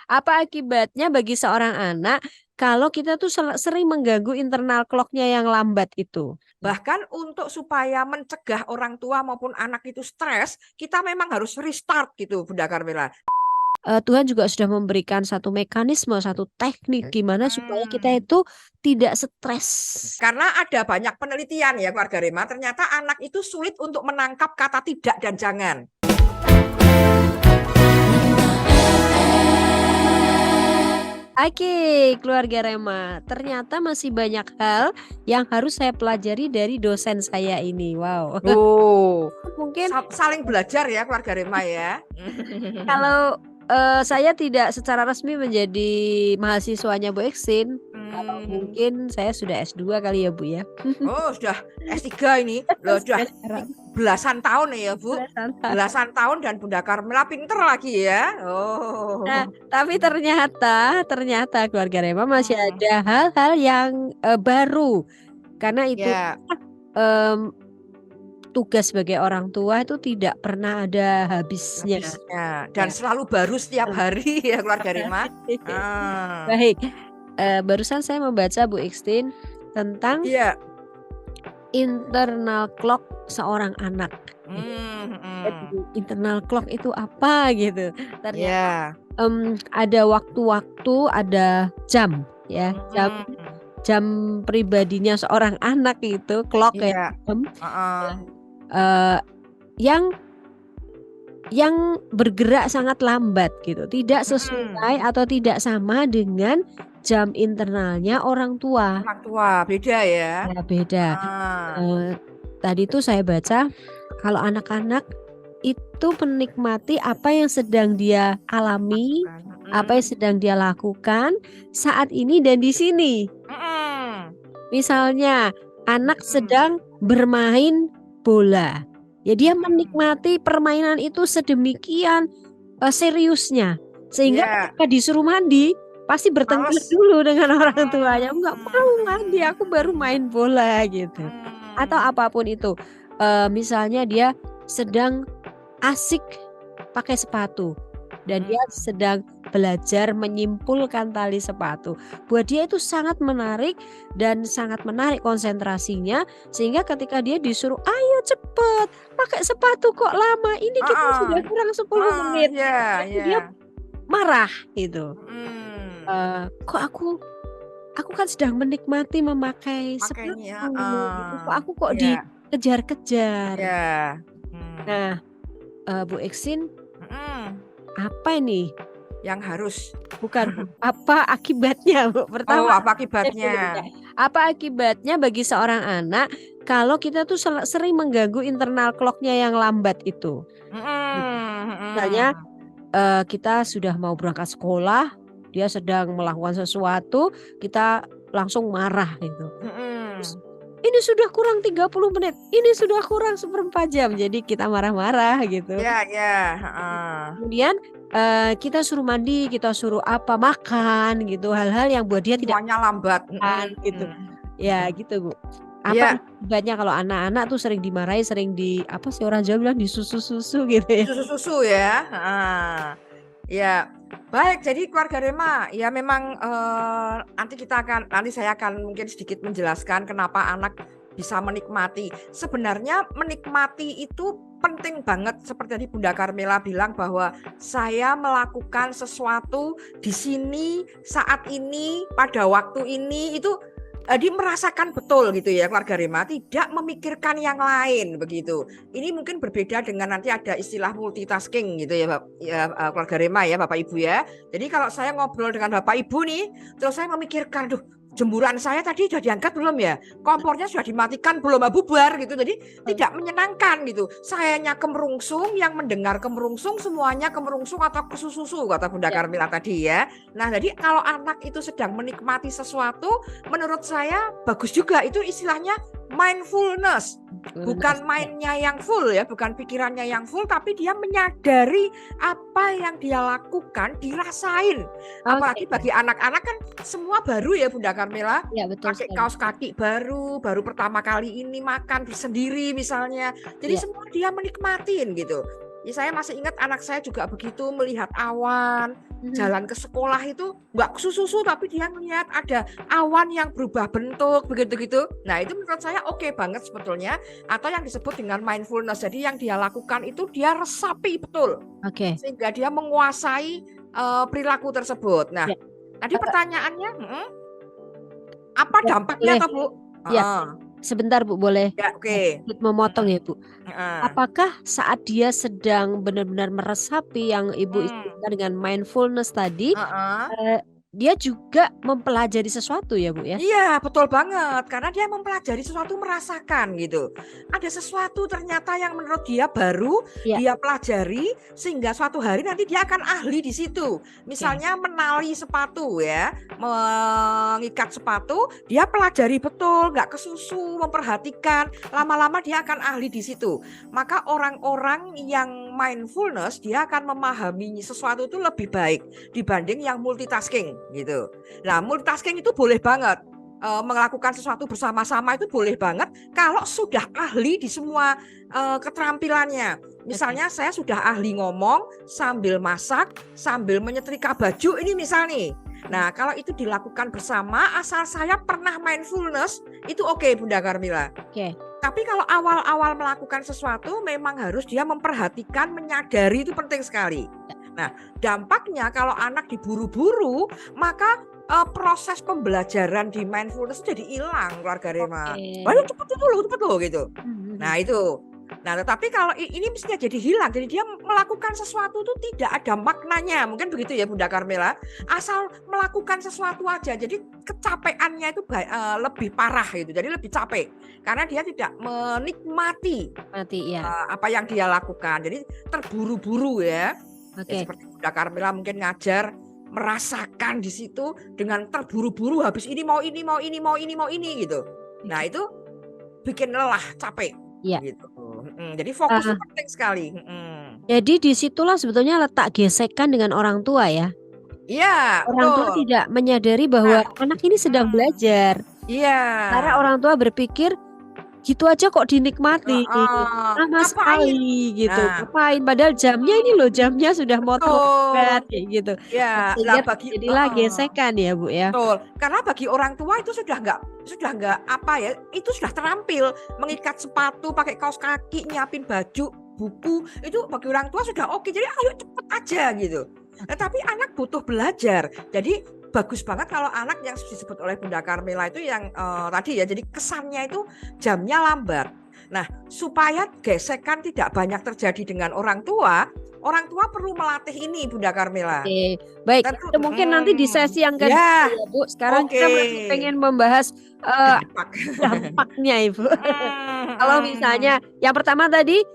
Apa akibatnya bagi seorang anak kalau kita tuh sering mengganggu internal clock-nya yang lambat itu? Bahkan untuk supaya mencegah orang tua maupun anak itu stres, kita memang harus restart gitu, Bunda Carmela. Tuhan juga sudah memberikan satu mekanisme, satu teknik gimana supaya kita Hmm. itu tidak stres. Karena ada banyak penelitian ya keluarga Rema, ternyata anak itu sulit untuk menangkap kata tidak dan jangan. Oke, keluarga Rema. Ternyata masih banyak hal yang harus saya pelajari dari dosen saya ini. Wow. Oh, Mungkin saling belajar ya keluarga Rema ya. kalau saya tidak secara resmi menjadi mahasiswanya Bu Eksin, kalau mungkin saya sudah S2 kali ya Bu ya. Oh, sudah S3 ini. Loh, sudah belasan tahun ya, Bu. Belasan tahun dan Bunda Carmela pinter lagi ya. Nah, Oh. tapi ternyata keluarga Rema masih ada hal-hal yang baru. Karena itu Ya, em, tugas sebagai orang tua itu tidak pernah ada habisnya. habisnya. Dan Ya. selalu baru setiap hari ya keluarga Rema. Baik, barusan saya membaca Bu Ixtin tentang Iya. internal clock seorang anak. Jadi, internal clock itu apa gitu? Ternyata Ya. ada waktu-waktu, ada jam ya, jam pribadinya seorang anak itu clock ya, Iya. jam yang bergerak sangat lambat gitu, tidak sesuai atau tidak sama dengan jam internalnya orang tua. Orang tua beda ya. Ya, beda. Tadi tuh saya baca kalau anak-anak itu menikmati apa yang sedang dia alami, apa yang sedang dia lakukan saat ini dan di sini. Misalnya anak sedang bermain bola, ya dia menikmati permainan itu sedemikian seriusnya sehingga ketika disuruh mandi pasti bertengkar dulu dengan orang tuanya. Enggak mau mandi, aku baru main bola gitu. Atau apapun itu. Misalnya dia sedang asik pakai sepatu dan dia sedang belajar menyimpulkan tali sepatu. Buat dia itu sangat menarik dan sangat menarik konsentrasinya sehingga ketika dia disuruh ayo cepet pakai sepatu kok lama ini kita sudah kurang 10 menit. Dia marah gitu. Kok aku kan sedang menikmati memakai sepatu gitu. Kok aku kok dikejar-kejar. Nah, Bu Eksin, apa ini yang harus? Bukan, apa akibatnya Bu? Pertama, apa akibatnya? apa akibatnya bagi seorang anak kalau kita tuh sering mengganggu internal clock-nya yang lambat itu? Misalnya kita sudah mau berangkat sekolah, dia sedang melakukan sesuatu, kita langsung marah gitu. Terus, ini sudah kurang 30 menit, ini sudah kurang 1/4 jam, jadi kita marah-marah gitu. Kemudian kita suruh mandi, kita suruh apa makan gitu, hal-hal yang buat dia tidak semuanya lambat gitu. Ya gitu Bu. Apa akibatnya kalau anak-anak tuh sering dimarahi, sering apa sih orang Jawa bilang disusu-susu gitu ya. Susu-susu ya. Ya, baik. Jadi keluarga Rema, ya memang nanti saya akan mungkin sedikit menjelaskan kenapa anak bisa menikmati. Sebenarnya menikmati itu penting banget seperti tadi Bunda Carmela bilang bahwa saya melakukan sesuatu di sini saat ini pada waktu ini itu dia merasakan betul gitu ya keluarga Rema, tidak memikirkan yang lain begitu. Ini mungkin berbeda dengan nanti ada istilah multitasking gitu ya, keluarga Rema ya Bapak Ibu ya. Jadi kalau saya ngobrol dengan Bapak Ibu nih, terus saya memikirkan, duh jemuran saya tadi sudah diangkat belum ya? Kompornya sudah dimatikan belum? Bubar gitu. Jadi tidak menyenangkan gitu. Sayanya kemerungsung, yang mendengar kemerungsung, semuanya kemerungsung atau kesusu kata Bunda Carmela tadi ya. Nah, jadi kalau anak itu sedang menikmati sesuatu, menurut saya bagus juga. Itu istilahnya mindfulness. Bukan mainnya yang full ya, bukan pikirannya yang full, tapi dia menyadari apa yang dia lakukan dirasain. Apalagi bagi anak-anak kan semua baru ya Bunda Carmela. Ya, betul pakai sekali. kaos kaki baru pertama kali ini makan sendiri misalnya. Jadi semua dia menikmatin gitu. Ya, saya masih ingat anak saya juga begitu melihat awan, jalan ke sekolah itu nggak susu tapi dia melihat ada awan yang berubah bentuk begitu gitu. Nah itu menurut saya oke banget sebetulnya, atau yang disebut dengan mindfulness. Jadi yang dia lakukan itu dia resapi betul, sehingga dia menguasai perilaku tersebut. Nah tadi pertanyaannya apa dampaknya toh Bu? Ya, sebentar Bu, boleh ya, memotong ya Bu. Apakah saat dia sedang benar-benar meresapi yang Ibu istilahkan dengan mindfulness tadi, dia juga mempelajari sesuatu ya Bu ya? Iya betul banget, karena dia mempelajari sesuatu, merasakan gitu. Ada sesuatu ternyata yang menurut dia baru, dia pelajari sehingga suatu hari nanti dia akan ahli di situ. Misalnya menali sepatu ya, mengikat sepatu, dia pelajari betul, nggak kesusu, memperhatikan, lama-lama dia akan ahli di situ. Maka orang-orang yang mindfulness dia akan memahami sesuatu itu lebih baik dibanding yang multitasking gitu. Nah, multitasking itu boleh banget, melakukan sesuatu bersama-sama itu boleh banget kalau sudah ahli di semua keterampilannya. Misalnya saya sudah ahli ngomong sambil masak, sambil menyetrika baju, ini misal nih. Nah, kalau itu dilakukan bersama, asal saya pernah mindfulness, itu oke, Bunda Karmila. Tapi kalau awal-awal melakukan sesuatu, memang harus dia memperhatikan, menyadari, itu penting sekali. Nah, dampaknya kalau anak diburu-buru, maka proses pembelajaran di mindfulness jadi hilang, keluarga Rema. Ayo cepet dulu gitu. Nah itu. Nah tetapi kalau ini mestinya jadi hilang, jadi dia melakukan sesuatu itu tidak ada maknanya, mungkin begitu ya Bunda Karmela. Asal melakukan sesuatu aja, jadi kecapeannya itu lebih parah gitu, jadi lebih capek karena dia tidak menikmati apa yang dia lakukan, jadi terburu-buru ya. Ya, seperti Bunda Karmela mungkin ngajar merasakan di situ dengan terburu-buru, habis ini mau ini gitu. Nah itu bikin lelah, capek gitu. Jadi fokus itu penting sekali. Jadi disitulah sebetulnya letak gesekan dengan orang tua ya. Iya, orang tua tidak menyadari bahwa anak ini sedang belajar. Karena orang tua berpikir gitu aja kok dinikmati, lama sekali gitu. Ngapain? Padahal jamnya ini loh, jamnya sudah mau terlambat kayak gitu. Ya, jadilah gesekan ya Bu ya. Betul. Karena bagi orang tua itu sudah nggak apa ya, itu sudah terampil mengikat sepatu, pakai kaos kaki, nyiapin baju, buku, itu bagi orang tua sudah oke. Jadi ayo cepet aja gitu. Nah, tapi anak butuh belajar. Jadi bagus banget kalau anak yang disebut oleh Bunda Karmela itu yang tadi ya, jadi kesannya itu jamnya lambat. Nah, supaya gesekan tidak banyak terjadi dengan orang tua perlu melatih ini Bunda Karmela. Baik, itu mungkin nanti di sesi yang kedua ya Bu. Sekarang kita masih pengen membahas dampaknya Ibu. Kalau misalnya yang pertama tadi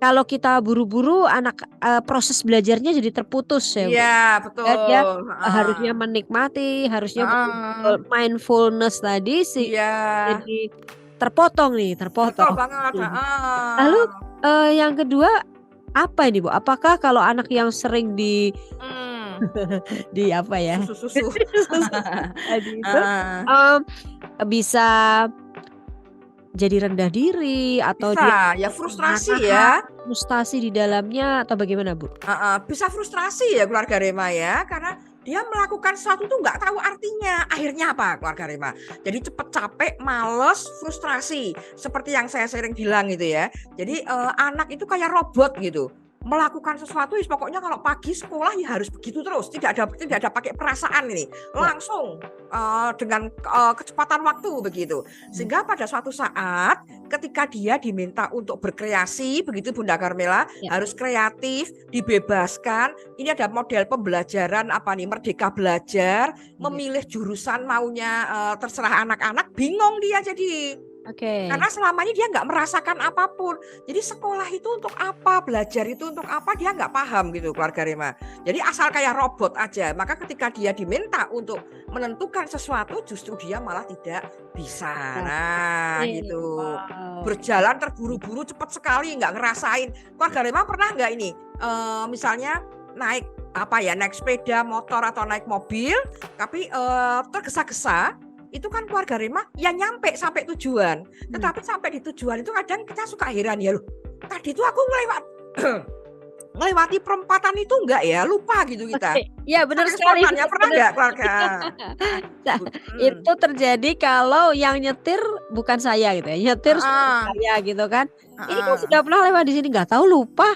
kalau kita buru-buru anak proses belajarnya jadi terputus ya Bu. Iya betul. Dia harusnya menikmati, harusnya mindfulness tadi sih jadi terpotong. Betul banget. Lalu yang kedua apa ini Bu? Apakah kalau anak yang sering di apa ya? Susu. Bisa jadi rendah diri atau bisa, dia frustrasi ya. Frustasi di dalamnya atau bagaimana Bu? Bisa frustrasi ya keluarga Rema ya, karena dia melakukan sesuatu tuh nggak tahu artinya. Akhirnya apa keluarga Rema? Jadi cepet capek, males, frustrasi. Seperti yang saya sering bilang gitu ya. Jadi anak itu kayak robot gitu. Melakukan sesuatu pokoknya kalau pagi sekolah ya harus begitu terus, tidak ada pakai perasaan ini, langsung dengan kecepatan waktu begitu. Sehingga pada suatu saat ketika dia diminta untuk berkreasi begitu Bunda Karmela, harus kreatif, dibebaskan. Ini ada model pembelajaran apa nih, Merdeka Belajar, memilih jurusan maunya terserah anak-anak, bingung dia jadi. Karena selama ini dia nggak merasakan apapun. Jadi sekolah itu untuk apa, belajar itu untuk apa, dia nggak paham gitu keluarga Rema. Jadi asal kayak robot aja. Maka ketika dia diminta untuk menentukan sesuatu, justru dia malah tidak bisa. Nah gitu. Berjalan terburu-buru cepat sekali, nggak ngerasain. Keluarga Rema pernah nggak ini misalnya naik sepeda motor atau naik mobil, tapi tergesa-gesa. Itu kan keluarga Rema ya nyampe sampai tujuan. Tetapi sampai di tujuan itu kadang kita suka heran ya loh. Tadi itu aku melewati perempatan itu enggak ya, lupa gitu kita. Oke, ya benar Saking sekali. spontannya, pernah Benar nggak sekali. keluarga? Nah, Mhm. itu terjadi kalau yang nyetir bukan saya gitu ya, nyetir suami Heeh, saya gitu kan. Ini kan heeh. sudah pernah lewat di sini, nggak tahu lupa.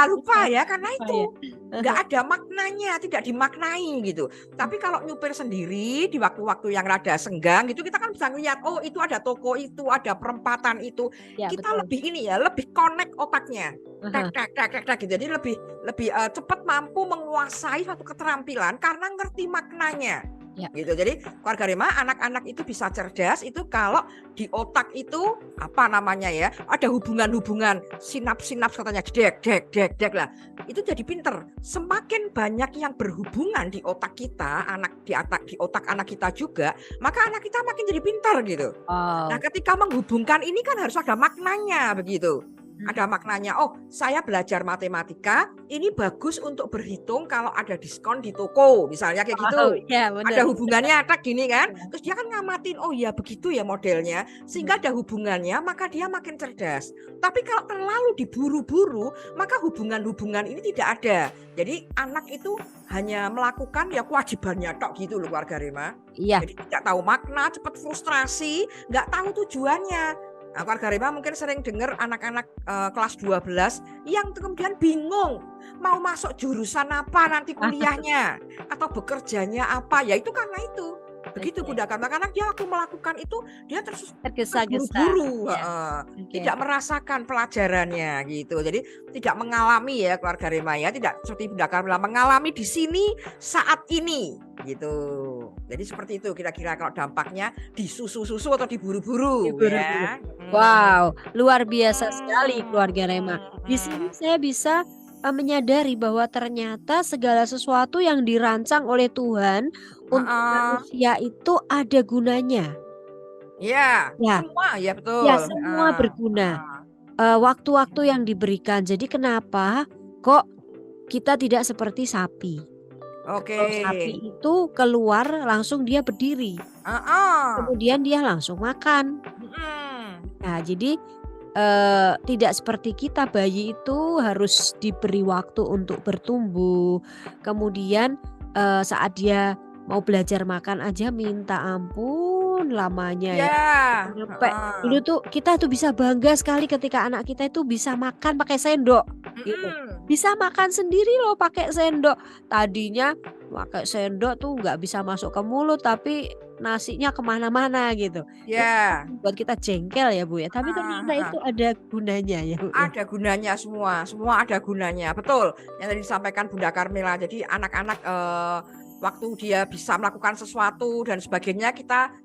Lupa ya karena Lupa itu ya. nggak ada maknanya, tidak dimaknai gitu. Tapi kalau nyupir sendiri di waktu-waktu yang rada senggang gitu kita kan bisa ngeliat, oh itu ada toko itu, ada perempatan itu. Ya Kita betul. lebih ini ya, lebih connect otaknya. Aha. Tek tek tek tek tek gitu. Jadi lebih lebih cepat mampu menguasai suatu keterampilan karena ngerti maknanya. Ya. Gitu. Jadi keluarga Rema anak-anak itu bisa cerdas itu kalau di otak itu apa namanya ya, ada hubungan-hubungan sinaps-sinaps katanya dek dek dek dek lah. Itu jadi pinter. Semakin banyak yang berhubungan di otak kita, di otak anak kita juga, maka anak kita makin jadi pintar gitu. Nah, Wow. ketika menghubungkan ini kan harus ada maknanya begitu. Ada maknanya, oh saya belajar matematika, ini bagus untuk berhitung kalau ada diskon di toko, misalnya kayak Wow, gitu. ya benar. Ada hubungannya, tak gini kan. Ya. Terus dia kan ngamatin, oh ya begitu ya modelnya. Sehingga ada hubungannya, maka dia makin cerdas. Tapi kalau terlalu diburu-buru, maka hubungan-hubungan ini tidak ada. Jadi anak itu hanya melakukan ya kewajibannya tok gitu loh keluarga Rema. Iya. Jadi tidak tahu makna, cepat frustrasi, nggak tahu tujuannya. Nah, keluarga Rema mungkin sering dengar anak-anak kelas 12 yang kemudian bingung mau masuk jurusan apa nanti kuliahnya atau bekerjanya apa, ya itu karena itu. Begitu Oke. Bunda, karena dia waktu melakukan itu dia Tergesa-gesa. terburu-buru, Ya. Oke. tidak merasakan pelajarannya gitu. Jadi tidak mengalami ya keluarga Rema ya, tidak seperti Bunda Carmela mengalami di sini saat ini gitu. Jadi seperti itu kira-kira kalau dampaknya disusu-susu atau diburu-buru Buru-buru. ya. Wow, luar biasa sekali keluarga Rema. Di sini Mhm. saya bisa menyadari bahwa ternyata segala sesuatu yang dirancang oleh Tuhan untuk Heeh. manusia itu ada gunanya. Iya, Ya, semua ya ya betul, semua heeh, berguna. heeh. Waktu-waktu yang diberikan. Jadi kenapa kok kita tidak seperti sapi? Oke. Kalau sapi itu keluar langsung dia berdiri, Heeh. kemudian dia langsung makan. Mhm. Nah, jadi tidak seperti kita, bayi itu harus diberi waktu untuk bertumbuh. Kemudian, saat dia mau belajar makan aja minta ampun lamanya Iya, ya. Sampai dulu heeh. tuh kita tuh bisa bangga sekali ketika anak kita itu bisa makan pakai sendok, gitu. Mhm. Bisa makan sendiri loh pakai sendok. Tadinya pakai sendok tuh nggak bisa masuk ke mulut, tapi nasinya kemana-mana gitu. Itu kan Iya, buat kita jengkel ya, Bu, ya, tapi heeh ternyata heeh. itu ada gunanya ya, Bu, ya. Ada gunanya semua, semua ada gunanya, betul yang tadi disampaikan Bunda Carmela. Jadi anak-anak, waktu dia bisa melakukan sesuatu dan sebagainya kita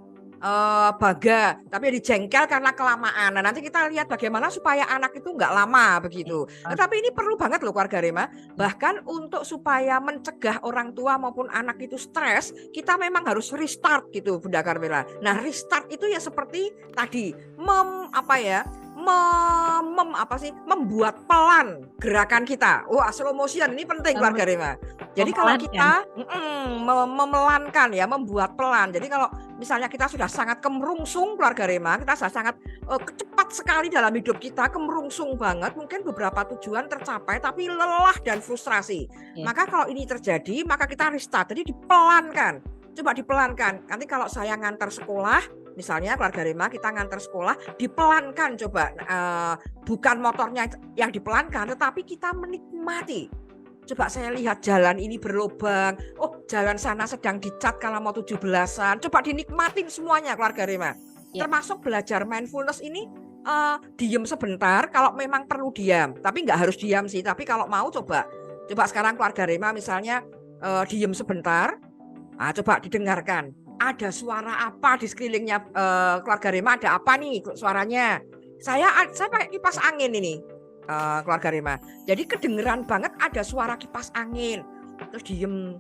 bangga, tapi dijengkel karena kelamaan. Nah, nanti kita lihat bagaimana supaya anak itu nggak lama Oke, begitu. oke, Tetapi ini perlu banget loh keluarga Rema, ya. bahkan untuk supaya mencegah orang tua maupun anak itu stres, kita memang harus restart gitu Bunda Carmela. Nah, restart itu ya seperti tadi, apa ya, membuat pelan gerakan kita. Wah, slow motion ini penting keluarga Rema. Jadi kalau Memelankan. kita memelankan ya, membuat pelan. Jadi kalau misalnya kita sudah sangat kemerungsung keluarga Rema, kita sudah sangat cepat sekali dalam hidup kita, kemerungsung banget, mungkin beberapa tujuan tercapai tapi lelah dan frustrasi. Oke. Maka kalau ini terjadi, maka kita restart. Jadi dipelankan. Coba dipelankan. Nanti kalau saya ngantar sekolah, misalnya keluarga Rema kita ngantar sekolah, dipelankan coba. Bukan motornya yang dipelankan, tetapi kita menikmati. Coba saya lihat jalan ini berlubang, oh jalan sana sedang dicat kalau mau 17-an, coba dinikmatin semuanya keluarga Rema. Ya. Termasuk belajar mindfulness ini, diem sebentar kalau memang perlu diam, tapi nggak harus diam sih, tapi kalau mau coba sekarang keluarga Rema misalnya diem sebentar, coba didengarkan, ada suara apa di sekelilingnya keluarga Rema, ada apa nih suaranya. Saya pakai kipas angin ini. Keluarga Rema. Jadi kedengeran banget ada suara kipas angin. Terus diem.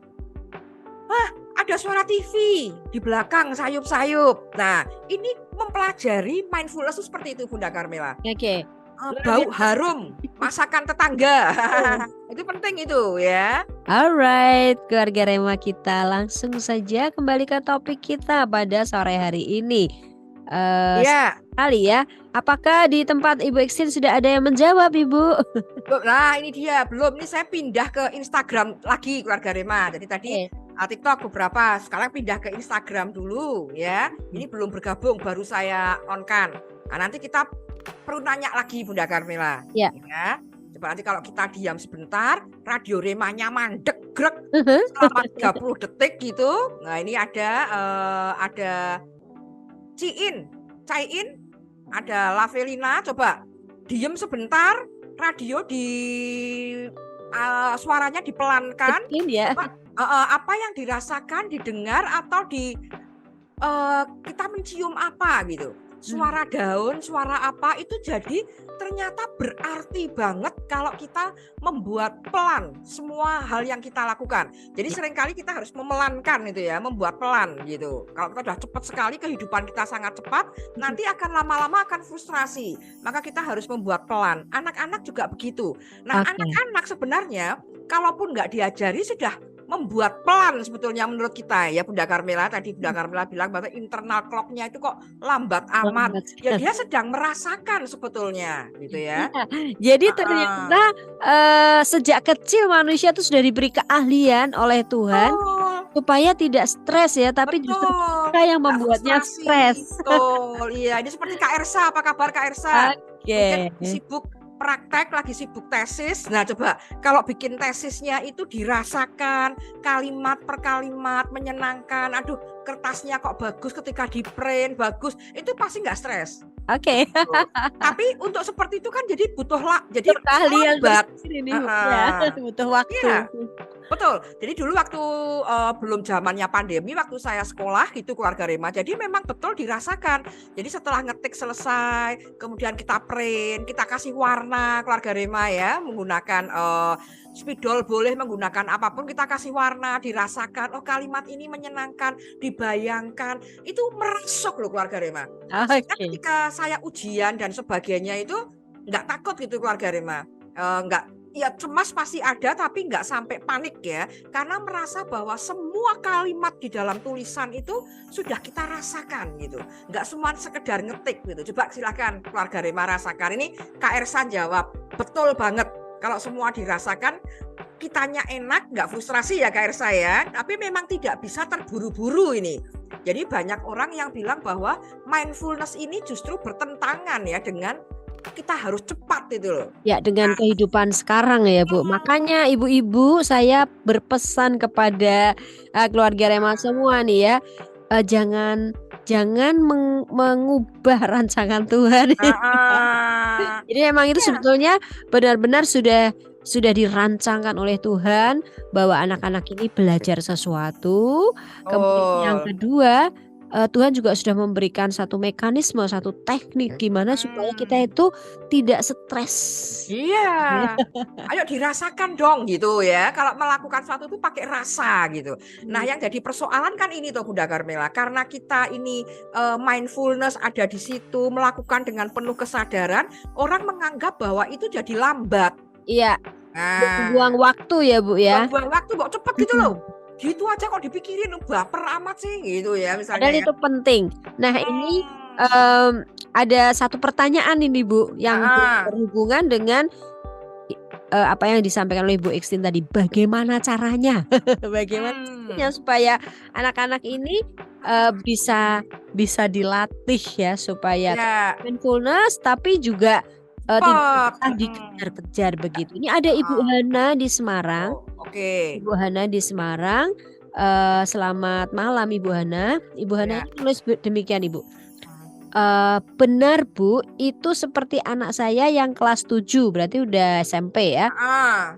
Ada suara TV di belakang sayup-sayup. Nah, ini mempelajari mindfulness itu seperti itu Bunda Carmela. Oke. Bau harum masakan tetangga. Itu penting itu ya. Alright, keluarga Rema kita langsung saja kembali ke topik kita pada sore hari ini. Iya. Kali ya. Apakah di tempat Ibu Ekstin sudah ada yang menjawab, Ibu? Nah, ini dia belum. Ini saya pindah ke Instagram lagi keluarga Rema. Jadi tadi TikTok beberapa, sekarang pindah ke Instagram dulu ya. Ini belum bergabung, baru saya on-kan. Nah, nanti kita perlu nanya lagi Bunda Carmela. Ya. Coba nanti kalau kita diam sebentar, radio Remanya mandek grek selama 30 detik gitu. Nah, ini ada Cai-in, ada Lavelina, coba diem sebentar, radio suaranya dipelankan. Ya. Apa yang dirasakan, didengar atau kita mencium apa gitu. Suara daun, suara apa itu jadi ternyata berarti banget kalau kita membuat pelan semua hal yang kita lakukan. Jadi seringkali kita harus memelankan itu ya, membuat pelan gitu. Kalau kita sudah cepat sekali, kehidupan kita sangat cepat, nanti akan lama-lama akan frustrasi. Maka kita harus membuat pelan. Anak-anak juga begitu. Nah, anak-anak sebenarnya kalaupun nggak diajari sudah membuat pelan sebetulnya menurut kita ya Bunda Carmela. Tadi Bunda Carmela bilang bahwa internal clock-nya itu kok lambat amat. Ya dia sedang merasakan sebetulnya gitu ya. Jadi ternyata sejak kecil manusia itu sudah diberi keahlian oleh Tuhan supaya tidak stres ya, tapi justru kita yang membuatnya stres. Betul. Iya, ini seperti Kak Ersa. Apa kabar Kak Ersa? Mungkin sibuk praktek, lagi sibuk tesis. Nah, coba kalau bikin tesisnya itu dirasakan kalimat per kalimat, menyenangkan. Aduh, kertasnya kok bagus ketika di print, bagus. Itu pasti nggak stres. Oke. Tapi untuk seperti itu kan jadi butuh jadi keahlian ini butuh waktu. Iya, betul. Jadi dulu waktu belum zamannya pandemi, waktu saya sekolah gitu keluarga Rema. Jadi memang betul dirasakan. Jadi setelah ngetik selesai, kemudian kita print, kita kasih warna keluarga Rema ya, menggunakan spidol boleh, menggunakan apapun, kita kasih warna, dirasakan. Oh, kalimat ini menyenangkan, dibayangkan. Itu merasuk loh keluarga Rema. Ketika saya ujian dan sebagainya itu nggak takut gitu keluarga Rema. Ya cemas pasti ada, tapi nggak sampai panik ya, karena merasa bahwa semua kalimat di dalam tulisan itu sudah kita rasakan gitu, nggak cuma sekedar ngetik gitu. Coba silakan keluarga Rema rasakan. Ini Kak Ersan jawab, betul banget. Kalau semua dirasakan, kitanya enak, nggak frustrasi ya Kak Ersa ya, tapi memang tidak bisa terburu-buru ini. Jadi banyak orang yang bilang bahwa mindfulness ini justru bertentangan ya dengan kita harus cepat itu loh. Ya, dengan kehidupan sekarang ya Bu. Makanya ibu-ibu saya berpesan kepada keluarga Rema semua nih ya, jangan mengubah rancangan Tuhan. Jadi memang itu sebetulnya benar-benar sudah dirancangkan oleh Tuhan bahwa anak-anak ini belajar sesuatu. Kemudian yang kedua, Tuhan juga sudah memberikan satu mekanisme, satu teknik gimana supaya kita itu tidak stres. Iya. Ayo dirasakan dong gitu ya. Kalau melakukan sesuatu itu pakai rasa gitu. Nah, yang jadi persoalan kan ini tuh Bunda Carmela. Karena kita ini mindfulness ada di situ, melakukan dengan penuh kesadaran, orang menganggap bahwa itu jadi lambat. Iya. Buang waktu ya Bu ya. Buang waktu kok cepet gitu loh. Gitu aja kok dipikirin, baper amat sih gitu ya misalnya. Padahal itu penting. Nah, ini ada satu pertanyaan ini Bu yang berhubungan dengan apa yang disampaikan oleh Bu Ekstin tadi. Bagaimana caranya? Bagaimana caranya supaya anak-anak ini bisa dilatih ya supaya mindfulness tapi juga tidak dikejar-kejar begitu. Ini ada Ibu Hana di Semarang. Ibu Hana di Semarang. Selamat malam Ibu Hana. Ibu Hana tulis demikian Ibu. Benar Bu, itu seperti anak saya yang kelas 7, berarti udah SMP ya.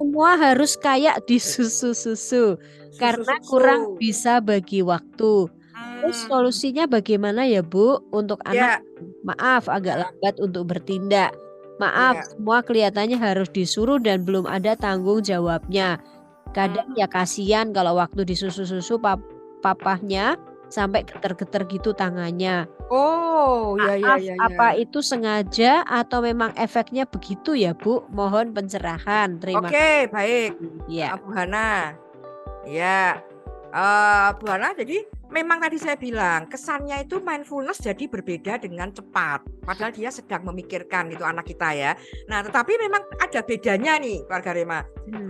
Semua harus kayak disusu-susu karena kurang bisa bagi waktu. Terus solusinya bagaimana ya Bu untuk anak? Maaf agak lambat untuk bertindak. Maaf, semua kelihatannya harus disuruh dan belum ada tanggung jawabnya. Kadang ya kasihan kalau waktu disusu-susu papahnya sampai geter-geter gitu tangannya. Maaf, apa itu sengaja atau memang efeknya begitu ya Bu? Mohon pencerahan. Terima kasih. Baik. Ya. Bu Hana. Ya. Bu Hana, jadi memang tadi saya bilang kesannya itu mindfulness jadi berbeda dengan cepat. Padahal dia sedang memikirkan itu anak kita ya. Nah, tetapi memang ada bedanya nih keluarga Rema.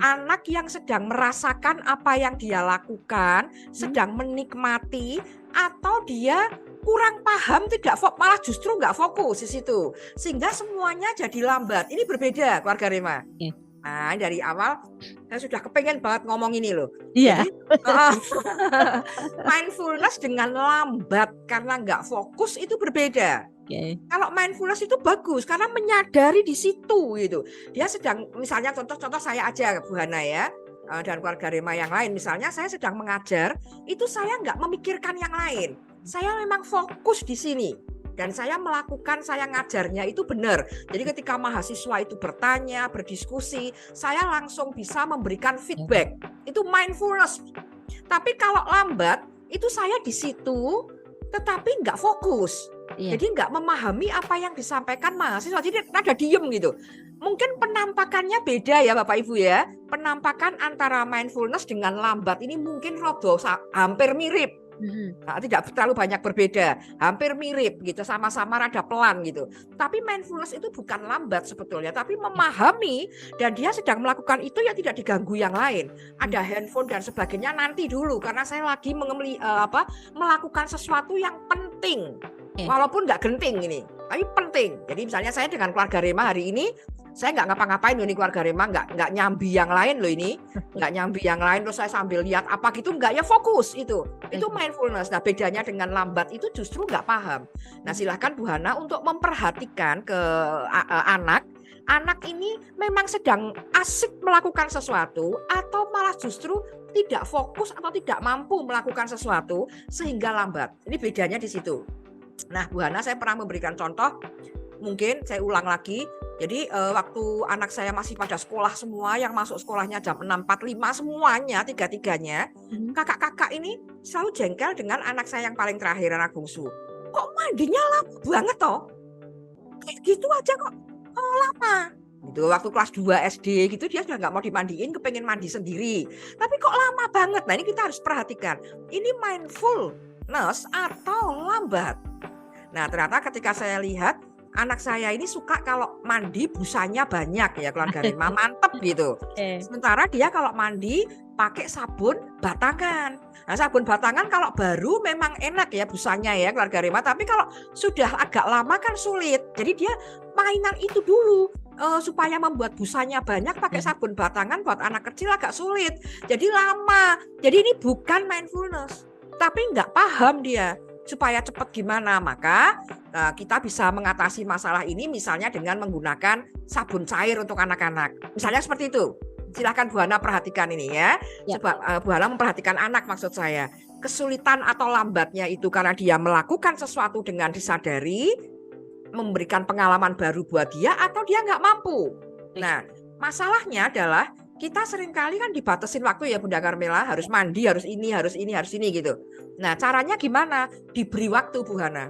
Anak yang sedang merasakan apa yang dia lakukan, sedang menikmati, atau dia kurang paham, malah justru nggak fokus di situ, sehingga semuanya jadi lambat. Ini berbeda keluarga Rema. Nah, dari awal saya sudah kepengen banget ngomong ini loh. Iya. Jadi mindfulness dengan lambat karena nggak fokus itu berbeda. Kalau mindfulness itu bagus karena menyadari di situ gitu. Dia sedang, misalnya contoh saya aja Bu Hana ya, dan keluarga Rema yang lain, misalnya saya sedang mengajar, itu saya nggak memikirkan yang lain. Saya memang fokus di sini. Dan saya ngajarnya itu benar. Jadi ketika mahasiswa itu bertanya, berdiskusi, saya langsung bisa memberikan feedback. Itu mindfulness. Tapi kalau lambat, itu saya di situ, tetapi nggak fokus. Jadi nggak memahami apa yang disampaikan mahasiswa. Jadi ada diem gitu. Mungkin penampakannya beda ya Bapak Ibu ya. Penampakan antara mindfulness dengan lambat ini mungkin hampir mirip. Nah, tidak terlalu banyak berbeda, hampir mirip gitu, sama-sama rada pelan gitu. Tapi mindfulness itu bukan lambat sebetulnya, tapi memahami dan dia sedang melakukan itu ya tidak diganggu yang lain. Ada handphone dan sebagainya nanti dulu karena saya lagi melakukan sesuatu yang penting. Walaupun nggak genting ini, tapi penting. Jadi misalnya saya dengan keluarga Rema hari ini, saya nggak ngapa-ngapain loh ini keluarga Rema, nggak nyambi yang lain loh ini, nggak nyambi yang lain terus saya sambil lihat apa gitu, nggak, ya fokus itu mindfulness. Nah bedanya dengan lambat itu justru nggak paham. Nah silahkan Bu Hana untuk memperhatikan ke anak ini memang sedang asik melakukan sesuatu atau malah justru tidak fokus atau tidak mampu melakukan sesuatu sehingga lambat. Ini bedanya di situ. Nah Bu Hana, saya pernah memberikan contoh, mungkin saya ulang lagi. Jadi waktu anak saya masih pada sekolah semua, yang masuk sekolahnya jam 6.45 semuanya, tiga-tiganya, kakak-kakak ini selalu jengkel dengan anak saya yang paling terakhir, anak bungsu. Kok mandinya lama banget toh? Kayak gitu aja kok lama. Gitu, waktu kelas 2 SD gitu dia sudah nggak mau dimandiin, kepengen mandi sendiri. Tapi kok lama banget? Nah ini kita harus perhatikan. Ini mindfulness atau lambat? Nah ternyata ketika saya lihat, anak saya ini suka kalau mandi busanya banyak ya keluarga Rema, mantep gitu. Sementara dia kalau mandi pakai sabun batangan. Nah sabun batangan kalau baru memang enak ya busanya ya keluarga Rema, tapi kalau sudah agak lama kan sulit. Jadi dia mainan itu dulu supaya membuat busanya banyak pakai sabun batangan, buat anak kecil agak sulit. Jadi lama. Jadi ini bukan mindfulness, tapi nggak paham dia. Supaya cepat gimana, maka kita bisa mengatasi masalah ini misalnya dengan menggunakan sabun cair untuk anak-anak. Misalnya seperti itu. Silahkan Bu Hana perhatikan ini ya. Coba Bu Hana memperhatikan anak, maksud saya. Kesulitan atau lambatnya itu karena dia melakukan sesuatu dengan disadari, memberikan pengalaman baru buat dia, atau dia nggak mampu. Nah, masalahnya adalah kita seringkali kan dibatasin waktu ya Bunda Carmela, harus mandi, harus ini gitu. Nah caranya gimana? Diberi waktu Bu Hana.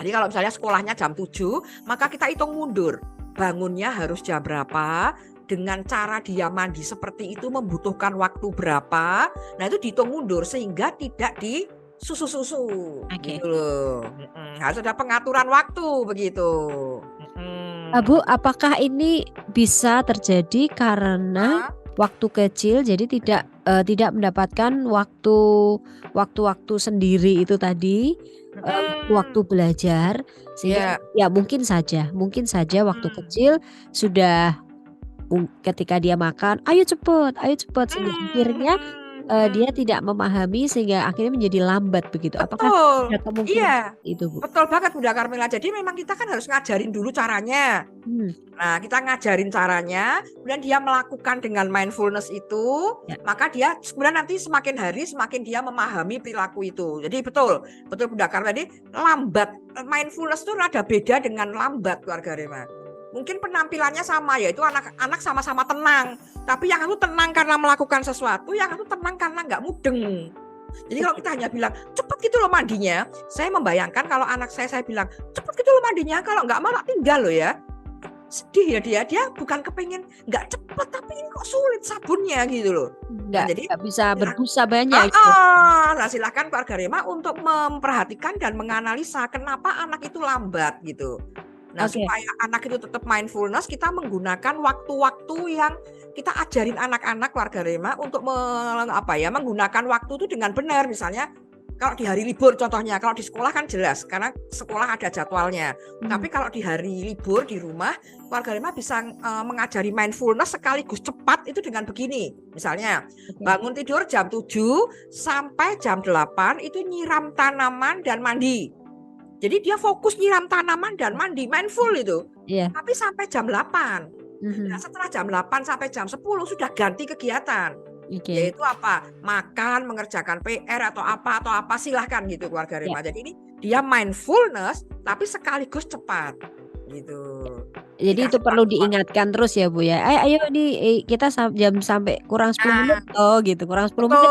Jadi kalau misalnya sekolahnya jam 7, maka kita hitung mundur. Bangunnya harus jam berapa, dengan cara dia mandi seperti itu membutuhkan waktu berapa. Nah itu dihitung mundur sehingga tidak disusu-susu. Gitu loh. Harus ada pengaturan waktu begitu. Bu, apakah ini bisa terjadi karena waktu kecil jadi tidak mendapatkan waktu sendiri itu tadi, waktu belajar sehingga ya mungkin saja waktu kecil sudah ketika dia makan, ayo cepet sehingga akhirnya dia tidak memahami sehingga akhirnya menjadi lambat begitu. Apakah ada kemungkinan itu Bu? Betul banget Bunda Carmela. Jadi memang kita kan harus ngajarin dulu caranya. Nah kita ngajarin caranya, kemudian dia melakukan dengan mindfulness itu, maka dia kemudian nanti semakin hari semakin dia memahami perilaku itu. Jadi betul Bunda Carmela. Jadi lambat, mindfulness itu ada beda dengan lambat keluarga Rema. Mungkin penampilannya sama, yaitu anak sama-sama tenang. Tapi yang satu tenang karena melakukan sesuatu, yang satu tenang karena nggak mudeng. Jadi kalau kita hanya bilang, cepet gitu loh mandinya. Saya membayangkan kalau anak saya bilang, cepet gitu loh mandinya, kalau nggak mau tak tinggal loh ya. sedih ya dia bukan kepengen nggak cepet tapi ini kok sulit sabunnya gitu loh. Nah, jadi nggak bisa berbusa banyak gitu. Nah silahkan keluarga Rema untuk memperhatikan dan menganalisa kenapa anak itu lambat gitu. Nah supaya anak itu tetap mindfulness, kita menggunakan waktu-waktu yang kita ajarin anak-anak keluarga Rema untuk menggunakan waktu itu dengan benar. Misalnya kalau di hari libur contohnya, kalau di sekolah kan jelas karena sekolah ada jadwalnya. Tapi kalau di hari libur di rumah, keluarga Rema bisa mengajari mindfulness sekaligus cepat itu dengan begini. Misalnya bangun tidur jam 7 sampai jam 8 itu nyiram tanaman dan mandi. Jadi dia fokus nyiram tanaman dan mandi, mindful itu. Tapi sampai jam 8. Nah, setelah jam 8 sampai jam 10 sudah ganti kegiatan. Yaitu apa? Makan, mengerjakan PR atau apa silahkan gitu keluarga Rema. Jadi ini dia mindfulness tapi sekaligus cepat gitu. Jadi itu perlu diingatkan terus ya Bu ya. Ayo nih kita jam sampai kurang 10 menit gitu, kurang 10 menit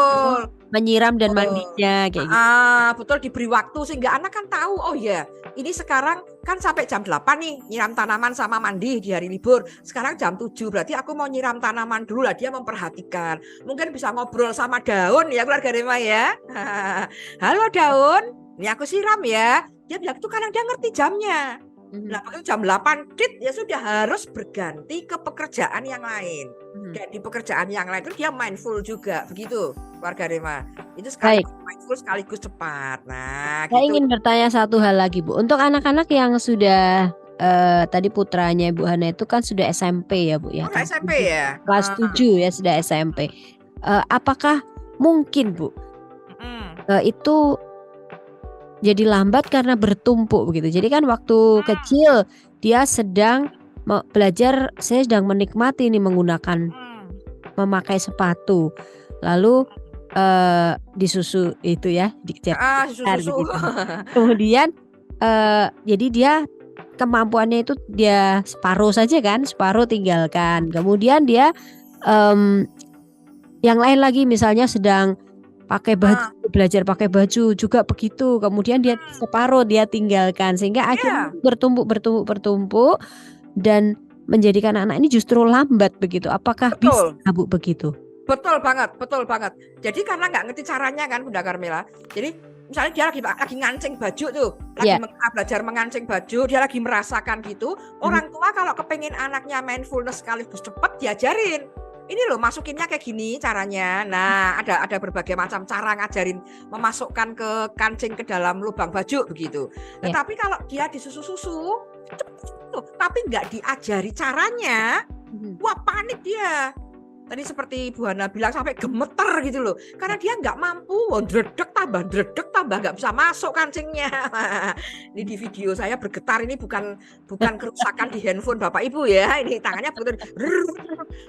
menyiram dan mandinya kayak gitu. Betul, diberi waktu sehingga anak kan tahu, oh ya ini sekarang kan sampai jam 8 nih nyiram tanaman sama mandi di hari libur. Sekarang jam 7 berarti aku mau nyiram tanaman dulu lah. Dia memperhatikan. Mungkin bisa ngobrol sama daun ya keluarga Rema ya. Halo daun, ini aku siram ya. Dia bilang itu karena dia ngerti jamnya. Nah, begitu jam 8 ya sudah harus berganti ke pekerjaan yang lain. Dan di pekerjaan yang lain itu dia mindful juga, begitu keluarga Rema. Itu sekaligus mindful sekaligus cepat. Nah, saya ingin bertanya satu hal lagi Bu. Untuk anak-anak yang sudah tadi putranya Ibu Hana itu kan sudah SMP ya Bu ya. SMP ya. Kelas 7 ya sudah SMP. Apakah mungkin Bu itu jadi lambat karena bertumpuk begitu. Jadi kan waktu kecil dia sedang belajar, saya sedang menikmati nih memakai sepatu. Lalu disusu itu ya, dikejar gitu. Kemudian jadi dia kemampuannya itu dia separuh saja kan, separuh tinggalkan. Kemudian dia yang lain lagi misalnya sedang pakai baju, belajar pakai baju juga begitu. Kemudian dia separuh dia tinggalkan sehingga akhirnya bertumpuk dan menjadikan anak ini justru lambat begitu. Apakah bisa Bu begitu? Betul banget. Jadi karena nggak ngerti caranya kan Bunda Carmela. Jadi misalnya dia lagi ngancing baju tuh, belajar mengancing baju, dia lagi merasakan gitu. Orang tua kalau kepengen anaknya mindfulness sekaligus cepat diajarin. Ini loh masukinnya kayak gini caranya. Nah ada berbagai macam cara ngajarin memasukkan ke kancing ke dalam lubang baju begitu. Tetapi kalau dia disusu-susu tapi nggak diajari caranya, wah panik dia. Tadi seperti Bu Hana bilang sampai gemeter gitu loh. Karena dia nggak mampu, dredeg tambah nggak bisa masuk kancingnya. Ini di video saya bergetar, ini bukan kerusakan di handphone Bapak Ibu ya. Ini tangannya bergetar,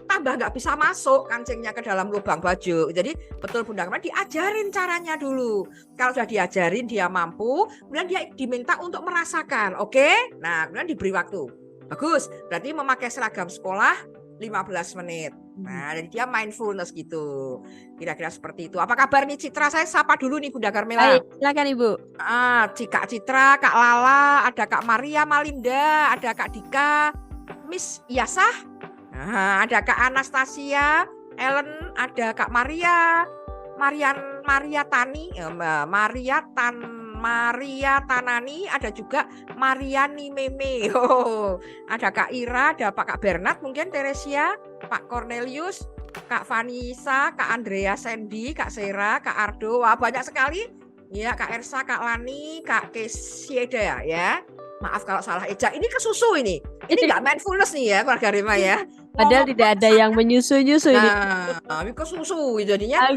tambah nggak bisa masuk kancingnya ke dalam lubang baju. Jadi betul Bunda Carmela diajarin caranya dulu. Kalau sudah diajarin dia mampu, kemudian dia diminta untuk merasakan. Oke? Nah, kemudian diberi waktu. Bagus, berarti memakai seragam sekolah 15 menit. Nah, jadi dia mindfulness gitu. Kira-kira seperti itu. Apa kabar nih Citra? Saya sapa dulu nih Bunda Carmela. Silakan Ibu. Kak Citra, Kak Lala, ada Kak Maria Malinda, ada Kak Dika, Miss Yasah, ada Kak Anastasia, Ellen, ada Kak Maria Tani, Maria Tanani, ada juga Mariani Meme. Ada Kak Ira, ada Kak Bernard, mungkin Teresia, Pak Cornelius, Kak Vanessa, Kak Andrea Sandy, Kak Sera, Kak Ardo. Wah, banyak sekali. Ya, Kak Ersa, Kak Lani, Kak Kesieda ya. Maaf kalau salah eja. Ini kesusu ini. Ini enggak mindfulness nih ya keluarga Rema ya. Padahal tidak ada yang menyusu-nyusu ini. Ini kesusu jadinya.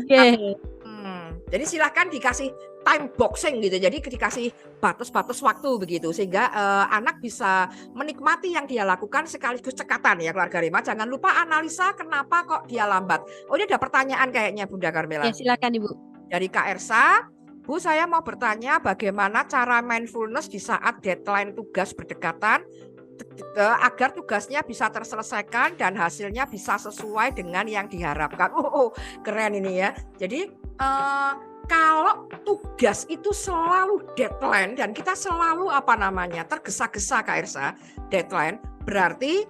Jadi silahkan dikasih time boxing gitu. Jadi dikasih batas-batas waktu begitu sehingga anak bisa menikmati yang dia lakukan sekaligus cekatan ya keluarga Rema. Jangan lupa analisa kenapa kok dia lambat. Oh, ini ada pertanyaan kayaknya Bunda Carmela. Ya, silakan Ibu. Dari Kak Ersa, Bu, saya mau bertanya bagaimana cara mindfulness di saat deadline tugas berdekatan agar tugasnya bisa terselesaikan dan hasilnya bisa sesuai dengan yang diharapkan. Keren ini ya. Jadi kalau tugas itu selalu deadline dan kita selalu tergesa-gesa Kak Ersa, deadline, Berarti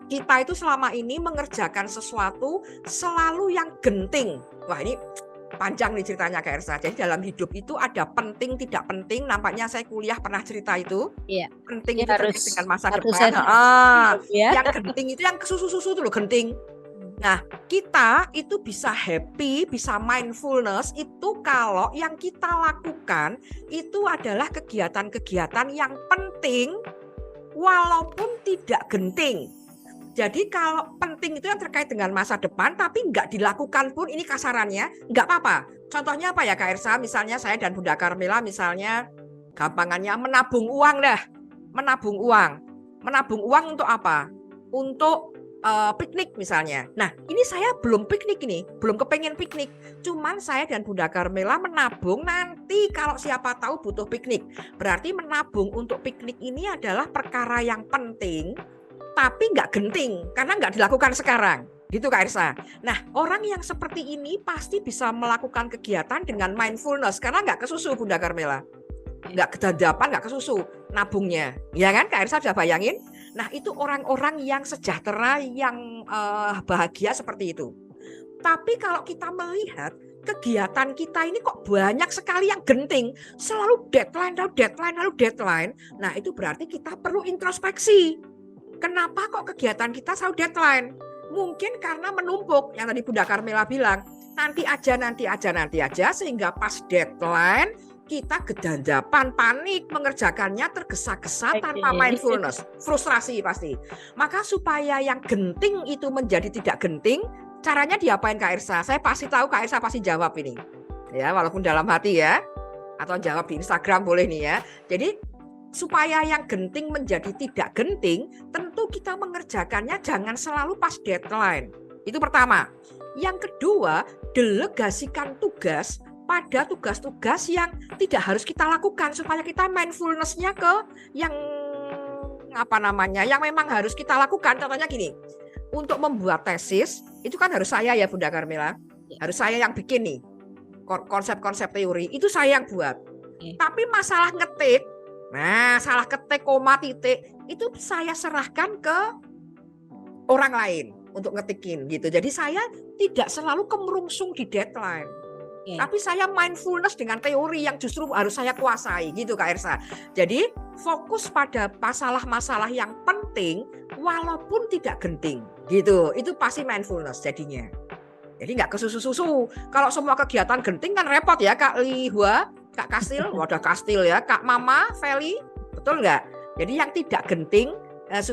kita itu selama ini mengerjakan sesuatu selalu yang genting. Wah, ini panjang nih ceritanya Kak Ersa. Jadi dalam hidup itu ada penting tidak penting. Nampaknya saya kuliah pernah cerita itu. Iya. Penting itu Harus terkait dengan masa satu depan. sesi ya. Yang genting itu yang susu-susu itu loh, genting. Nah, kita itu bisa happy, bisa mindfulness itu kalau yang kita lakukan itu adalah kegiatan-kegiatan yang penting walaupun tidak genting. Jadi kalau penting itu yang terkait dengan masa depan tapi nggak dilakukan pun, ini kasarannya nggak apa-apa. Contohnya apa ya Kak Ersa? Misalnya saya dan Bunda Carmela misalnya gampangannya menabung uang dah. Menabung uang. Menabung uang untuk apa? Untuk piknik misalnya. Nah, ini saya belum piknik ini, belum kepengen piknik. Cuman saya dan Bunda Carmela menabung nanti kalau siapa tahu butuh piknik. Berarti menabung untuk piknik ini adalah perkara yang penting, tapi nggak genting karena nggak dilakukan sekarang. Gitu Kak Ersa. Nah, orang yang seperti ini pasti bisa melakukan kegiatan dengan mindfulness karena nggak kesusu Bunda Carmela. Nggak kedadapan, nggak kesusu nabungnya. Ya kan Kak Ersa, sudah bayangin? Nah, itu orang-orang yang sejahtera, yang bahagia seperti itu. Tapi kalau kita melihat kegiatan kita ini kok banyak sekali yang genting, selalu deadline, lalu deadline, lalu deadline. Nah, itu berarti kita perlu introspeksi. Kenapa kok kegiatan kita selalu deadline? Mungkin karena menumpuk, yang tadi Bunda Carmela bilang, nanti aja, sehingga pas deadline kita gedandapan, panik, mengerjakannya tergesa-gesa tanpa mindfulness, frustrasi pasti. Maka supaya yang genting itu menjadi tidak genting, caranya diapain Kak Ersa? Saya pasti tahu Kak Ersa pasti jawab ini. Ya, walaupun dalam hati ya. Atau jawab di Instagram boleh nih ya. Jadi supaya yang genting menjadi tidak genting, tentu kita mengerjakannya jangan selalu pas deadline. Itu pertama. Yang kedua, delegasikan tugas pada tugas-tugas yang tidak harus kita lakukan supaya kita mindfulness-nya ke yang yang memang harus kita lakukan. Contohnya gini, untuk membuat tesis itu kan harus saya ya Bunda Carmela, harus saya yang bikin nih konsep-konsep teori itu saya yang buat. Tapi masalah ngetik, salah ketik koma titik itu saya serahkan ke orang lain untuk ngetikin gitu. Jadi saya tidak selalu kemerungsung di deadline. Tapi saya mindfulness dengan teori yang justru harus saya kuasai gitu Kak Ersa. Jadi fokus pada masalah-masalah yang penting walaupun tidak genting gitu. Itu pasti mindfulness jadinya. Jadi nggak kesusu-susu. Kalau semua kegiatan genting kan repot ya Kak Lihua, Kak Kastil, wadah Kastil ya, Kak Mama, Feli, betul nggak? Jadi yang tidak genting,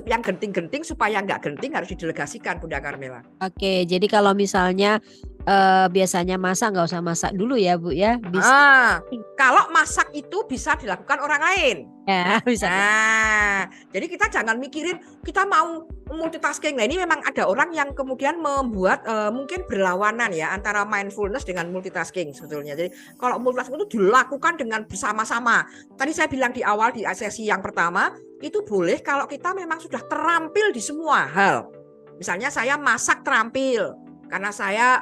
yang genting-genting supaya nggak genting harus didelegasikan Bunda Carmela. Oke, jadi kalau misalnya biasanya masak nggak usah masak dulu ya Bu ya. Bisa. Kalau masak itu bisa dilakukan orang lain. Ya, bisa. Jadi kita jangan mikirin kita mau multitasking. Nah, ini memang ada orang yang kemudian membuat mungkin berlawanan ya antara mindfulness dengan multitasking sebetulnya. Jadi kalau multitasking itu dilakukan dengan bersama-sama. Tadi saya bilang di awal di sesi yang pertama, itu boleh kalau kita memang sudah terampil di semua hal. Misalnya saya masak terampil. Karena saya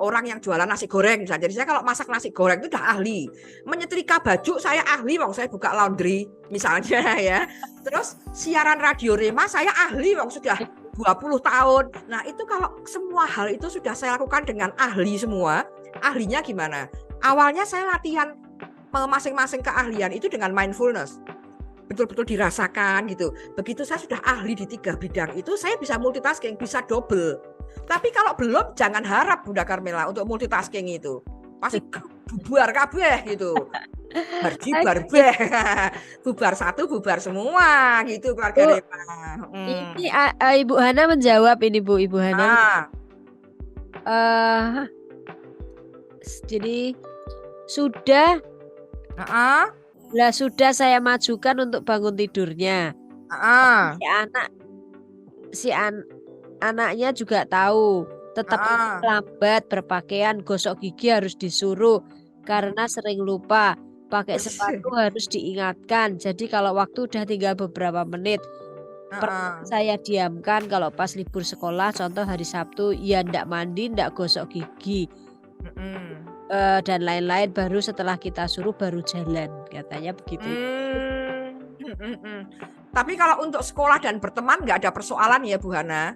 orang yang jualan nasi goreng misalnya. Jadi saya kalau masak nasi goreng itu udah ahli. Menyetrika baju saya ahli, saya buka laundry misalnya ya. Terus siaran radio Rema saya ahli, sudah 20 tahun. Nah, itu kalau semua hal itu sudah saya lakukan dengan ahli semua. Ahlinya gimana? Awalnya saya latihan masing-masing keahlian itu dengan mindfulness. Betul-betul dirasakan gitu. Begitu saya sudah ahli di 3 bidang itu, saya bisa multitasking, bisa double. Tapi kalau belum, jangan harap Bunda Carmela untuk multitasking itu. Pasti bubar kabeh gitu. Bubar bubar satu, bubar semua gitu keluarga Rema. Ini Ibu Hana menjawab ini Bu, Ibu Hana. Jadi sudah sudah saya majukan untuk bangun tidurnya. Anaknya juga tahu, tetap lambat berpakaian, gosok gigi harus disuruh karena sering lupa, pakai sepatu harus diingatkan. Jadi kalau waktu udah tinggal beberapa menit, saya diamkan. Kalau pas libur sekolah, contoh hari Sabtu, ya ndak mandi, ndak gosok gigi, dan lain-lain. Baru setelah kita suruh baru jalan, katanya begitu. Tapi kalau untuk sekolah dan berteman nggak ada persoalan ya Bu Hana.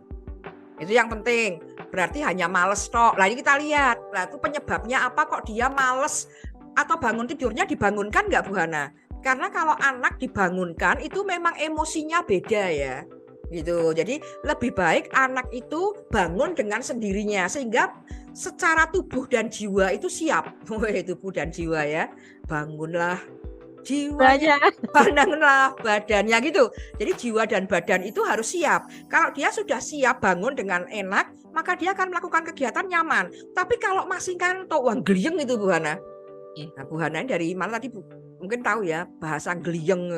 Itu yang penting. Berarti hanya males tok. Nah ini kita lihat. Nah itu penyebabnya apa kok dia males atau bangun tidurnya dibangunkan nggak Bu Hana? Karena kalau anak dibangunkan itu memang emosinya beda ya. Gitu. Jadi lebih baik anak itu bangun dengan sendirinya sehingga secara tubuh dan jiwa itu siap. Tubuh dan jiwa ya. Bangunlah jiwanya, bangunlah badannya gitu. Jadi jiwa dan badan itu harus siap. Kalau dia sudah siap bangun dengan enak, maka dia akan melakukan kegiatan nyaman. Tapi kalau masih ngantuk, wah gliyeng itu Bu Hana. Nah, Bu Hana dari mana tadi Bu? Mungkin tahu ya bahasa gliyeng.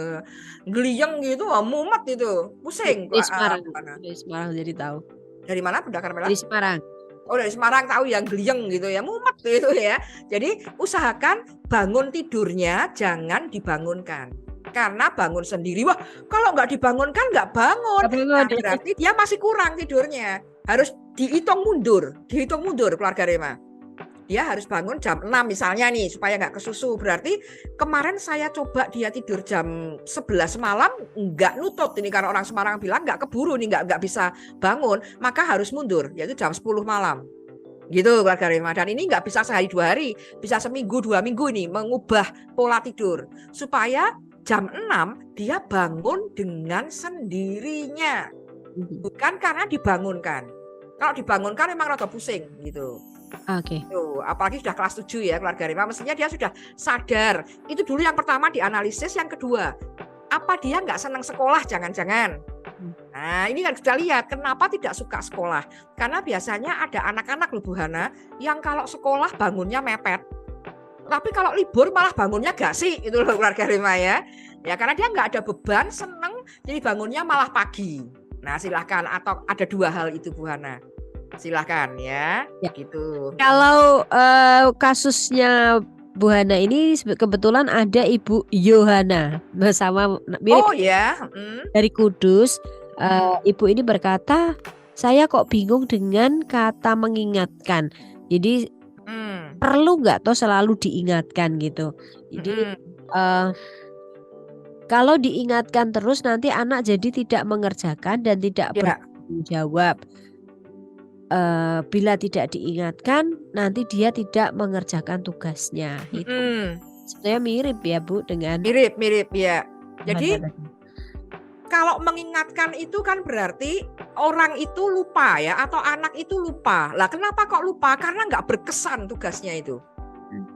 Gliyeng gitu, mumet itu, pusing. Dari Semarang, dari Semarang jadi tahu. Dari mana Bunda Carmela? Dari Semarang. Oh dari Semarang tahu yang gliyeng gitu ya, mumet gitu ya. Jadi usahakan bangun tidurnya jangan dibangunkan. Karena bangun sendiri, wah kalau nggak dibangunkan nggak bangun. Nah, berarti dia masih kurang tidurnya. Harus dihitung mundur keluarga Rema. Dia harus bangun jam 6 misalnya nih supaya nggak kesusu. Berarti kemarin saya coba dia tidur jam 11 malam nggak nutut ini karena orang Semarang bilang nggak keburu nih nggak bisa bangun, maka harus mundur yaitu jam 10 malam. Gitu keluarga Rema. Dan ini nggak bisa sehari 2 hari, bisa seminggu 2 minggu ini mengubah pola tidur supaya jam 6 dia bangun dengan sendirinya. Bukan karena dibangunkan. Kalau dibangunkan memang rada pusing gitu. Oke. Apalagi sudah kelas 7 ya keluarga Rema, mestinya dia sudah sadar. Itu dulu yang pertama dianalisis, yang kedua apa dia nggak senang sekolah jangan-jangan. Nah ini kan kita lihat kenapa tidak suka sekolah. Karena biasanya ada anak-anak loh Bu Hana yang kalau sekolah bangunnya mepet. Tapi kalau libur malah bangunnya gasik itu loh keluarga Rema ya. Ya karena dia nggak ada beban, seneng jadi bangunnya malah pagi. Nah silahkan, atau ada 2 hal itu Bu Hana. Silahkan ya, gitu. Kalau kasusnya Bu Hana ini kebetulan ada Ibu Yohana bersama mirip. Oh ya, dari Kudus. Ibu ini berkata, saya kok bingung dengan kata mengingatkan. Jadi perlu nggak toh selalu diingatkan gitu. Jadi kalau diingatkan terus nanti anak jadi tidak mengerjakan dan tidak bertanggung jawab. Bila tidak diingatkan nanti dia tidak mengerjakan tugasnya. Itu sebenarnya mirip ya Bu dengan mirip ya. Jadi kalau mengingatkan itu kan berarti orang itu lupa ya, atau anak itu lupa. Lah kenapa kok lupa? Karena nggak berkesan tugasnya itu.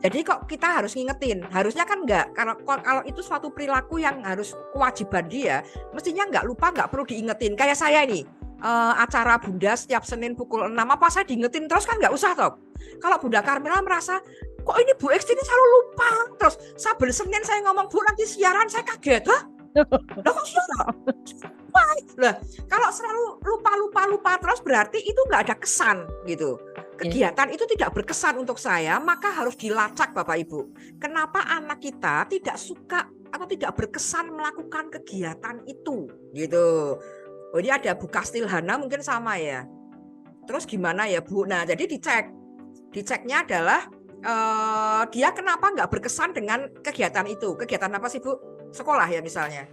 Jadi kok kita harus ngingetin, harusnya kan enggak. Kalau itu suatu perilaku yang harus kewajiban dia, mestinya nggak lupa, nggak perlu diingetin. Kayak saya ini. Acara Bunda setiap Senin pukul 6 apa saya diingetin terus kan nggak usah toh. Kalau Bunda Carmela merasa kok ini Bu X ini selalu lupa, terus sabel Senin saya ngomong Bu nanti siaran saya kaget, hah? Lah kok siaran? Lah kalau selalu lupa terus berarti itu nggak ada kesan gitu. Kegiatan itu tidak berkesan untuk saya, maka harus dilacak Bapak Ibu. Kenapa anak kita tidak suka atau tidak berkesan melakukan kegiatan itu gitu. Oh ini ada Bu Kastilhana mungkin sama ya. Terus gimana ya Bu? Nah jadi diceknya adalah dia kenapa nggak berkesan dengan kegiatan itu. Kegiatan apa sih Bu? Sekolah ya misalnya.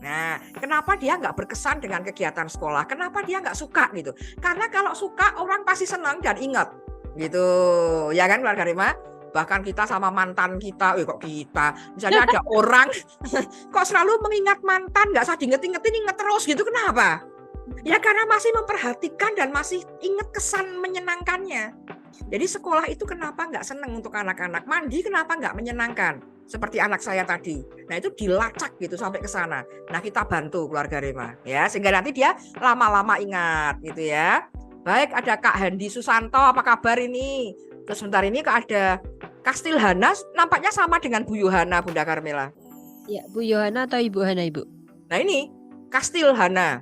Nah kenapa dia nggak berkesan dengan kegiatan sekolah? Kenapa dia nggak suka gitu? Karena kalau suka orang pasti senang dan ingat gitu. Ya kan keluarga Rema? Bahkan kita sama mantan kita, kok kita, misalnya ada orang kok selalu mengingat mantan, nggak usah diinget-ingetin, inget terus gitu, kenapa? Ya karena masih memperhatikan dan masih ingat kesan menyenangkannya. Jadi sekolah itu kenapa nggak seneng untuk anak-anak, mandi kenapa nggak menyenangkan, seperti anak saya tadi. Nah itu dilacak gitu sampai ke sana. Nah kita bantu keluarga Rema, ya sehingga nanti dia lama-lama ingat gitu ya. Baik, ada Kak Handi Susanto, apa kabar ini? Terus sebentar ini ada Kastilhana, nampaknya sama dengan Bu Yohana, Bunda Carmela. Ya, Bu Yohana atau Ibu Hana, Ibu? Nah ini Kastilhana.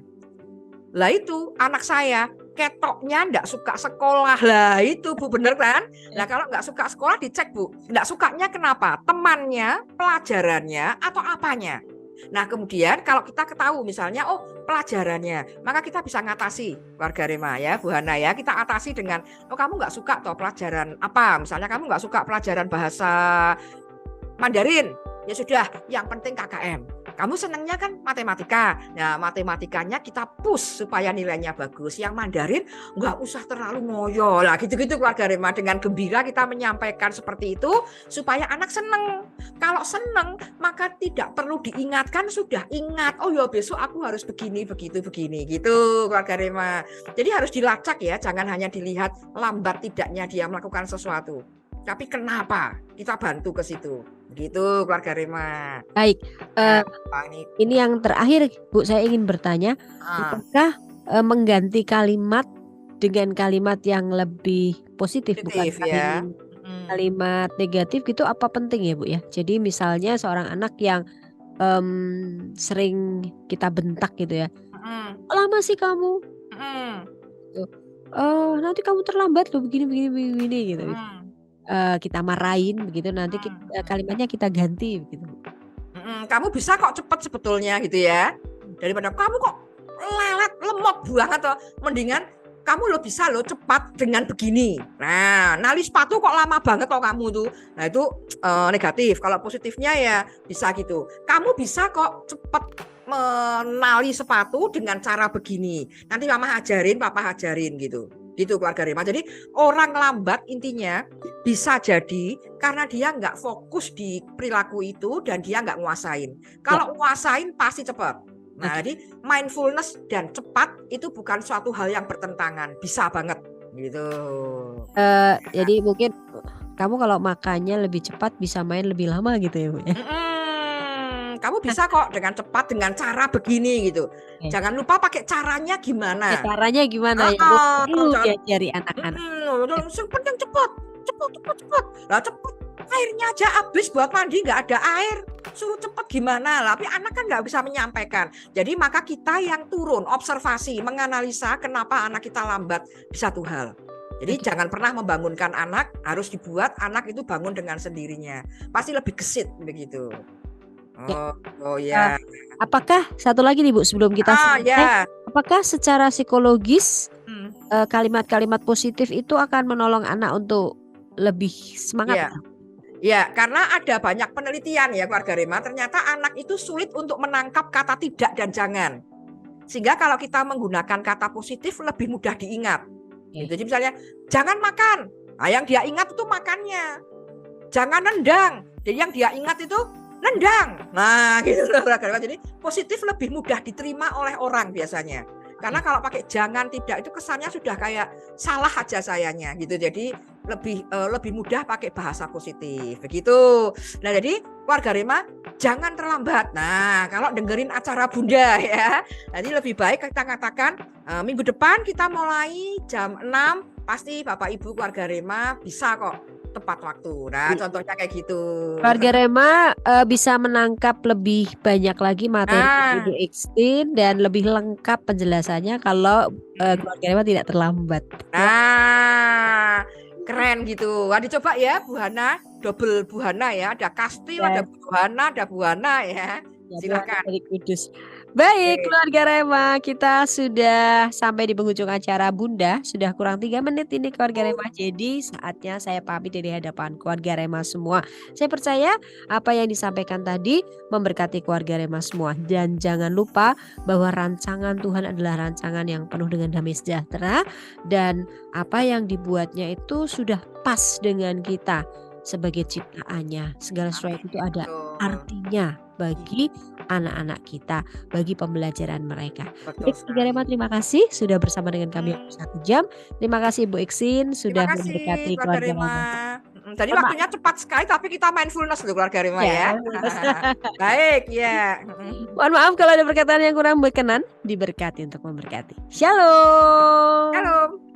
Lah itu anak saya ketoknya enggak suka sekolah. Lah itu Bu, bener kan? Nah kalau enggak suka sekolah dicek Bu. Enggak sukanya kenapa? Temannya, pelajarannya, atau apanya? Nah kemudian kalau kita ketahui misalnya pelajarannya, maka kita bisa ngatasi keluarga Rema ya Bu Hana ya, kita atasi dengan kamu nggak suka toh pelajaran apa, misalnya kamu nggak suka pelajaran bahasa Mandarin, ya sudah yang penting KKM kamu senangnya kan matematika. Nah, matematikanya kita push supaya nilainya bagus. Yang Mandarin nggak usah terlalu ngoyo lah, gitu-gitu keluarga Rema. Dengan gembira kita menyampaikan seperti itu supaya anak seneng. Kalau seneng maka tidak perlu diingatkan, sudah ingat. Oh ya besok aku harus begini, begitu, begini, gitu keluarga Rema. Jadi harus dilacak ya, jangan hanya dilihat lambat tidaknya dia melakukan sesuatu. Tapi kenapa? Kita bantu ke situ. Begitu keluarga Rema. Baik, Nah, ini yang terakhir Bu, saya ingin bertanya, apakah mengganti kalimat dengan kalimat yang lebih positif, bukan ya. kalimat negatif gitu, apa penting ya Bu ya? Jadi misalnya seorang anak yang sering kita bentak gitu ya, lama sih kamu, nanti kamu terlambat loh, begini gitu. Kita marahin begitu, nanti kalimatnya kita ganti begitu. Kamu bisa kok cepet sebetulnya gitu ya, daripada kamu kok lelet lemot banget toh, mendingan kamu lo bisa lo cepat dengan begini. Nah, nali sepatu kok lama banget toh kamu tuh. Nah itu negatif. Kalau positifnya ya bisa gitu, kamu bisa kok cepet menali sepatu dengan cara begini, nanti mama ajarin, papa ajarin gitu. Gitu keluarga Rema. Jadi orang lambat intinya bisa jadi karena dia nggak fokus di perilaku itu dan dia nggak nguasain. Kalau nguasain pasti cepat. Nah, jadi mindfulness dan cepat itu bukan suatu hal yang bertentangan, bisa banget gitu. Jadi mungkin kamu kalau makannya lebih cepat bisa main lebih lama gitu ya Bu ya. Kamu bisa kok dengan cepat dengan cara begini gitu. Jangan lupa pakai caranya gimana. Caranya gimana ya? Perlu diajari anak-anak. Penting cepat. Lah cepat. Airnya aja habis buat mandi nggak ada air. Suruh cepat gimana lah? Tapi anak kan nggak bisa menyampaikan. Jadi maka kita yang turun observasi, menganalisa kenapa anak kita lambat di satu hal. Jadi jangan pernah membangunkan anak, harus dibuat anak itu bangun dengan sendirinya. Pasti lebih gesit begitu. Oh ya. Apakah satu lagi nih Bu sebelum kita apakah secara psikologis kalimat-kalimat positif itu akan menolong anak untuk lebih semangat? Ya, karena ada banyak penelitian ya keluarga Rema, ternyata anak itu sulit untuk menangkap kata tidak dan jangan. Sehingga kalau kita menggunakan kata positif lebih mudah diingat. Gitu. Jadi misalnya jangan makan, nah, yang dia ingat itu makannya. Jangan nendang, jadi yang dia ingat itu nendang. Nah, gitu loh. Jadi positif lebih mudah diterima oleh orang biasanya. Karena kalau pakai jangan tidak itu kesannya sudah kayak salah aja sayanya gitu. Jadi lebih mudah pakai bahasa positif begitu. Nah, jadi keluarga Rema jangan terlambat. Nah, kalau dengerin acara Bunda ya, nanti lebih baik kita katakan minggu depan kita mulai jam 6, pasti Bapak Ibu keluarga Rema bisa kok tepat waktu. Nah, contohnya kayak gitu. Keluarga Rema bisa menangkap lebih banyak lagi materi Ibu Ixtin dan lebih lengkap penjelasannya kalau keluarga Rema tidak terlambat. Nah, keren gitu. Wah, dicoba ya Bu Hana, double Bu Hana ya. Ada Kastil, ada Bu Hana, ada Bu Hana ya. Silakan. Dari Kudus. Baik keluarga Rema, kita sudah sampai di penghujung acara Bunda. Sudah kurang 3 menit ini keluarga Rema. Jadi saatnya saya pamit dari hadapan keluarga Rema semua. Saya percaya apa yang disampaikan tadi memberkati keluarga Rema semua. Dan jangan lupa bahwa rancangan Tuhan adalah rancangan yang penuh dengan damai sejahtera. Dan apa yang dibuatnya itu sudah pas dengan kita sebagai ciptaannya. Segala sesuatu itu ada artinya bagi anak-anak kita, bagi pembelajaran mereka. Baik, Rema, terima kasih sudah bersama dengan kami 1 jam. Terima kasih Bu Ixtin sudah memberkati keluarga Rema. Tadi waktunya cepat sekali, tapi kita mindfulness loh keluarga Rema ya. Baik ya. Mohon maaf kalau ada perkataan yang kurang berkenan. Diberkati untuk memberkati. Shalom. Shalom.